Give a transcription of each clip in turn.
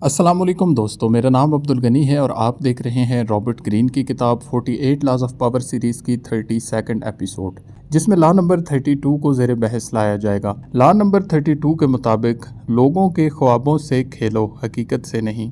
अस्सलाम वालेकुम दोस्तों, मेरा नाम अब्दुल गनी है और आप देख रहे हैं रॉबर्ट ग्रीन की किताब 48 लॉज ऑफ पावर सीरीज़ की 32nd एपिसोड, जिसमें लॉ नंबर 32 को ज़ेर बहस लाया जाएगा। लॉ नंबर 32 के मुताबिक लोगों के ख्वाबों से खेलो, हकीकत से नहीं।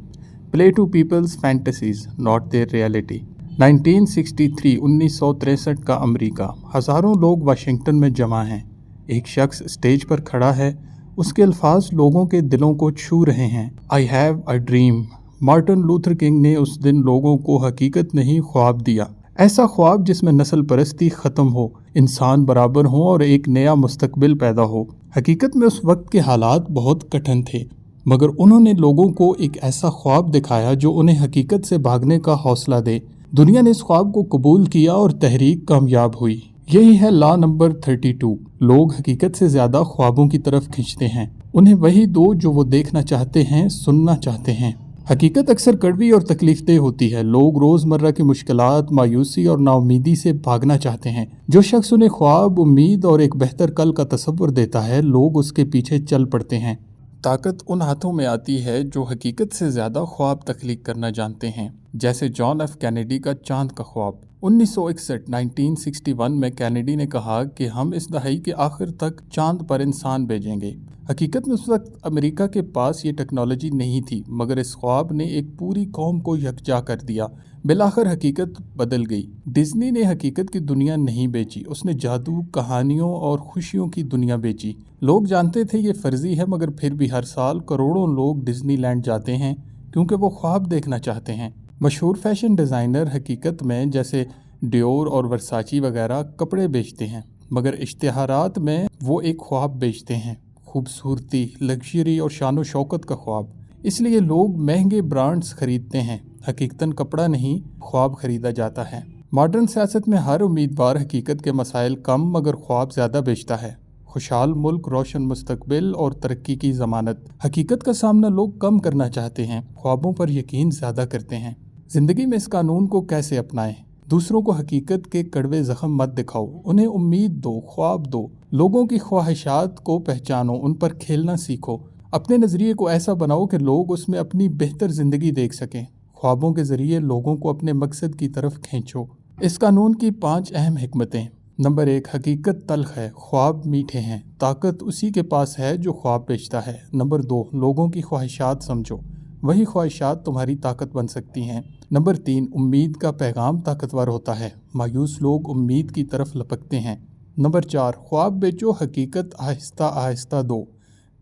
Play to people's fantasies not their reality. 1963 का अमरीका। हज़ारों लोग वाशिंगटन में जमा हैं। एक शख्स स्टेज पर खड़ा है। उसके अल्फाज लोगों के दिलों को छू रहे हैं। I have a dream. Martin Luther king ने उस दिन लोगों को हकीकत नहीं ख्वाब दिया। ऐसा ख्वाब जिसमें नस्ल परस्ती ख़त्म हो, इंसान बराबर हो और एक नया मुस्तकबिल पैदा हो। हकीकत में उस वक्त के हालात बहुत कठिन थे, मगर उन्होंने लोगों को एक ऐसा ख्वाब दिखाया जो उन्हें हकीकत से भागने का हौसला दे। दुनिया ने इस ख्वाब को कबूल किया और तहरीक कामयाब हुई। यही है लॉ नंबर 32। लोग हकीकत से ज़्यादा ख्वाबों की तरफ खींचते हैं। उन्हें वही दो जो वो देखना चाहते हैं, सुनना चाहते हैं। हकीकत अक्सर कड़वी और तकलीफदेह होती है। लोग रोज़मर्रा की मुश्किलात, मायूसी और नाउमीदी से भागना चाहते हैं। जो शख्स उन्हें ख्वाब, उम्मीद और एक बेहतर कल का तसव्वुर देता है, लोग उसके पीछे चल पड़ते हैं। ताकत उन हाथों में आती है जो हकीकत से ज़्यादा ख्वाब तख्लीक करना जानते हैं, जैसे जॉन एफ कैनेडी का चांद का ख्वाब। 1961 में कैनेडी ने कहा कि हम इस दहाई के आखिर तक चांद पर इंसान भेजेंगे। हकीकत में उस वक्त अमेरिका के पास ये टेक्नोलॉजी नहीं थी, मगर इस ख्वाब ने एक पूरी कौम को यकजा कर दिया। बिलाखिर हकीकत बदल गई। डिज्नी ने हकीकत की दुनिया नहीं बेची, उसने जादू, कहानियों और खुशियों की दुनिया बेची। लोग जानते थे ये फर्जी है, मगर फिर भी हर साल करोड़ों लोग डिज्नीलैंड जाते हैं क्योंकि वो ख्वाब देखना चाहते हैं। मशहूर फैशन डिज़ाइनर हकीकत में जैसे डियोर और वर्साची वगैरह कपड़े बेचते हैं, मगर इश्तिहारात में वो एक ख्वाब बेचते हैं, खूबसूरती, लग्जरी और शान व शौकत का ख्वाब। इसलिए लोग महंगे ब्रांड्स खरीदते हैं। हकीकतन कपड़ा नहीं, ख्वाब खरीदा जाता है। मॉडर्न सियासत में हर उम्मीदवार हकीकत के मसाइल कम मगर ख्वाब ज़्यादा बेचता है। खुशहाल मुल्क, रोशन मुस्तकबिल और तरक्की की ज़मानत। हकीकत का सामना लोग कम करना चाहते हैं, ख्वाबों पर यकीन ज़्यादा करते हैं। ज़िंदगी में इस कानून को कैसे अपनाएं? दूसरों को हकीकत के कड़वे ज़ख्म मत दिखाओ, उन्हें उम्मीद दो, ख्वाब दो। लोगों की ख्वाहिशात को पहचानो, उन पर खेलना सीखो। अपने नज़रिए को ऐसा बनाओ कि लोग उसमें अपनी बेहतर ज़िंदगी देख सकें। ख्वाबों के ज़रिए लोगों को अपने मकसद की तरफ खींचो। इस कानून की 5 अहम हिकमतें। नंबर 1, हकीकत तल्ख है, ख्वाब मीठे हैं। ताकत उसी के पास है जो ख्वाब बेचता है। नंबर 2, लोगों की ख्वाहिशात समझो, वही ख्वाहिशात तुम्हारी ताकत बन सकती हैं। नंबर 3, उम्मीद का पैगाम ताकतवर होता है, मायूस लोग उम्मीद की तरफ लपकते हैं। नंबर 4, ख्वाब बेचो, हकीकत आहिस्ता आहिस्ता दो।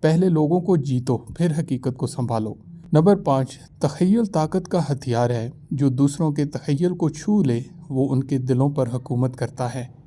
पहले लोगों को जीतो, फिर हकीकत को संभालो। नंबर 5, तख़य्युल ताकत का हथियार है, जो दूसरों के तख़य्युल को छू ले वो उनके दिलों पर हुकूमत करता है।